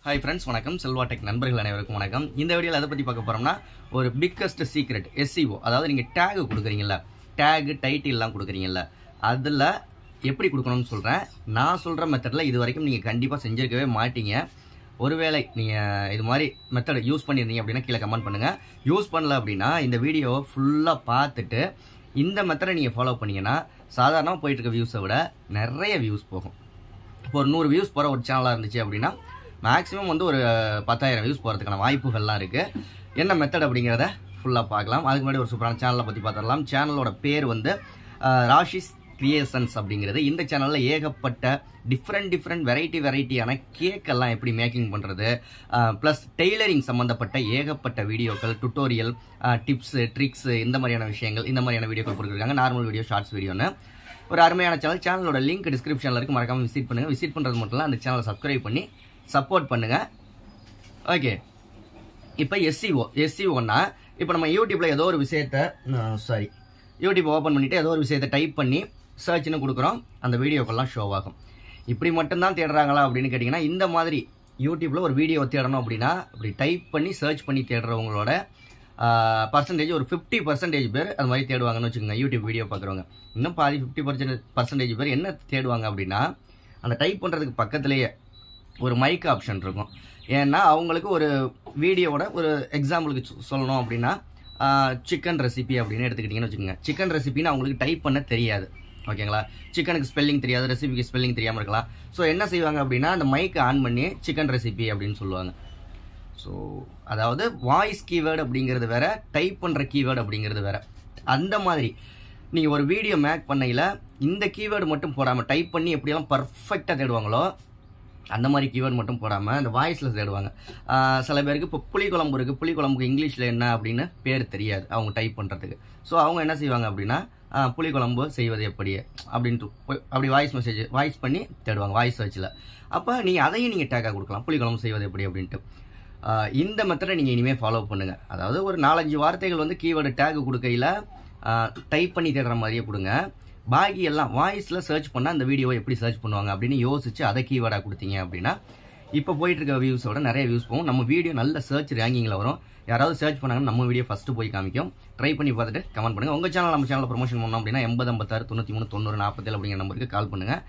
Hi friends, வணக்கம் Selva tech நண்பர்கள் அனைவருக்கும் வணக்கம். இந்த வீடியோல எதை பத்தி பார்க்க போறோம்னா ஒரு பிக்கஸ்ட் சீக்ரெட் SEO. அதாவது நீங்க டாக் கொடுக்குறீங்கல்ல, டாக் டைட்டில் எல்லாம் கொடுக்குறீங்கல்ல, அதுல எப்படி கொடுக்கணும்னு சொல்றேன். நான் சொல்ற மெத்தட்ல இது வரைக்கும் நீங்க கண்டிப்பா செஞ்சிருக்கவே மாட்டீங்க. ஒருவேளை நீங்க இது மாதிரி மெத்தட் யூஸ் பண்ணிருந்தீங்க அப்படின்னா கீழே கமெண்ட் பண்ணுங்க. யூஸ் பண்ணல அப்படின்னா இந்த வீடியோவை ஃபுல்லா பார்த்துட்டு இந்த மெத்தடை நீங்க ஃபாலோ பண்ணீங்கன்னா சாதாரணமா போயிட்டு இருக்க வியூஸை விட நிறைய வியூஸ் போகும். இப்போ ஒரு 100 வியூஸ் போற ஒரு சேனலா இருந்துச்சு அப்படின்னா மேக்ஸிமம் வந்து ஒரு 10,000 வியூஸ் போகிறதுக்கான வாய்ப்புகள்லாம் இருக்குது. என்ன மெத்தட் அப்படிங்கிறத ஃபுல்லாக பார்க்கலாம். அதுக்கு முன்னாடி ஒரு சூப்பரான சேனலை பற்றி பார்த்துடலாம். சேனலோட பேர் வந்து ராஷிஸ் கிரியேஷன்ஸ் அப்படிங்கிறது. இந்த சேனலில் ஏகப்பட்ட டிஃப்ரெண்ட் வெரைட்டியான கேக்கெல்லாம் எப்படி மேக்கிங் பண்ணுறது, ப்ளஸ் டெய்லரிங் சம்மந்தப்பட்ட ஏகப்பட்ட வீடியோக்கள், டுட்டோரியல், டிப்ஸு, ட்ரிக்ஸு, இந்த மாதிரியான விஷயங்கள், இந்த மாதிரியான வீடியோக்கள் கொடுத்துருக்காங்க. நார்மல் வீடியோ, ஷார்ட்ஸ் வீடியோன்னு ஒரு அருமையான சேனல். சேனலோட லிங்க் டிஸ்கிரிப்ஷனில் இருக்குது, மறக்காமல் விசிட் பண்ணுங்கள். விசிட் பண்ணுறது மட்டும் இல்லை, அந்த சேனலை சப்ஸ்கிரைப் பண்ணி சப்போர்ட் பண்ணுங்க. ஓகே, இப்போ எஸ்இஓன்னா இப்போ நம்ம யூடியூப்ல ஏதோ ஒரு விஷயத்தை யூடியூப் ஓப்பன் பண்ணிட்டு ஏதோ ஒரு விஷயத்தை டைப் பண்ணி சர்ச்னு கொடுக்குறோம், அந்த வீடியோக்கெல்லாம் ஷோ ஆகும். இப்படி மட்டும்தான் தேடுறாங்களா அப்படின்னு கேட்டிங்கன்னா, இந்த மாதிரி யூடியூப்ல ஒரு வீடியோ தேடணும் அப்படின்னா அப்படி டைப் பண்ணி சர்ச் பண்ணி தேடுறவங்களோட பர்சன்டேஜ் ஒரு 50% பேர் அது மாதிரி தேடுவாங்கன்னு வச்சுக்கோங்க. யூடியூப் வீடியோ பார்க்குறவங்க இன்னும் பாதி 50% பேர் என்ன தேடுவாங்க அப்படின்னா, அந்த டைப் பண்ணுறதுக்கு பக்கத்துலேயே ஒரு மைக் ஆப்ஷன் இருக்கும். ஏன்னா அவங்களுக்கு ஒரு வீடியோவோட ஒரு எக்ஸாம்பிளுக்கு சொல்லணும் அப்படின்னா சிக்கன் ரெசிபி அப்படின்னு எடுத்துக்கிட்டிங்கன்னு வச்சுக்கோங்க. சிக்கன் ரெசிபின்னு அவங்களுக்கு டைப் பண்ண தெரியாது, ஓகேங்களா. சிக்கனுக்கு ஸ்பெல்லிங் தெரியாது, ரெசிபிக்கு ஸ்பெல்லிங் தெரியாமல் இருக்கலாம். ஸோ என்ன செய்வாங்க அப்படின்னா அந்த மைக்கை ஆன் பண்ணி சிக்கன் ரெசிபி அப்படின்னு சொல்லுவாங்க. ஸோ அதாவது வாய்ஸ் கீவேர்டு அப்படிங்கிறது வேற, டைப் பண்ணுற கீவேர்டு அப்படிங்கிறது வேற. அந்த மாதிரி நீங்கள் ஒரு வீடியோ மேக் பண்ணையில் இந்த கீவேர்டு மட்டும் போடாமல் டைப் பண்ணி எப்படியெல்லாம் பர்ஃபெக்டாக தேடுவாங்களோ அந்த மாதிரி கீவேர்டு மட்டும் போடாமல் அந்த வாய்ஸில் தேடுவாங்க. சில பேருக்கு இப்போ புளிக்குழம்பு இருக்குது, புளிக்குழம்புக்கு இங்கிலீஷில் என்ன அப்படின்னு பேர் தெரியாது அவங்க டைப் பண்ணுறதுக்கு. ஸோ அவங்க என்ன செய்வாங்க அப்படின்னா புளிக்குழம்பு செய்வது எப்படி அப்படின்ட்டு அப்படி வாய்ஸ் பண்ணி தேடுவாங்க வாய்ஸ் சர்ச்சில். அப்போ நீங்கள் அதையும் நீங்கள் டேக்காக கொடுக்கலாம், புளிக்குழம்பு செய்வது எப்படி அப்படின்ட்டு. இந்த மெத்தடை நீங்கள் இனிமேல் ஃபாலோ பண்ணுங்கள். அதாவது ஒரு 4-5 வார்த்தைகள் வந்து கீவேர்டு டேக் கொடுக்கையில் டைப் பண்ணி தேடுற மாதிரியே கொடுங்க. பாக்கி எல்லாம் வாய்ஸில் சர்ச் பண்ணால் அந்த வீடியோவை எப்படி சர்ச் பண்ணுவாங்க அப்படின்னு யோசிச்சு அதை கீவேர்டாக கொடுத்தீங்க அப்படின்னா இப்போ போயிட்டு இருக்க வியூஸோட நிறைய வியூஸ் போகும். நம்ம வீடியோ நல்ல சர்ச் ரேங்கிங்கில் வரும். யாராவது சர்ச் பண்ணாங்கன்னா நம்ம வீடியோ ஃபஸ்ட்டு போய் காமிக்கும். ட்ரை பண்ணி பார்த்துட்டு கமெண்ட் பண்ணுங்கள். உங்கள் சேனல் நம்ம சேனலில் ப்ரொமோஷன் பண்ணோம் அப்படின்னா 8056 93 90 47 அப்படிங்கிற நம்பருக்கு கால் பண்ணுங்கள்.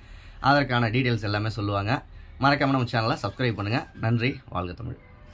அதற்கான டீட்டெயில்ஸ் எல்லாமே சொல்லுவாங்க. மறக்காம நம்ம சேனலை சப்ஸ்கிரைப் பண்ணுங்கள். நன்றி, வாழ்க தமிழ்.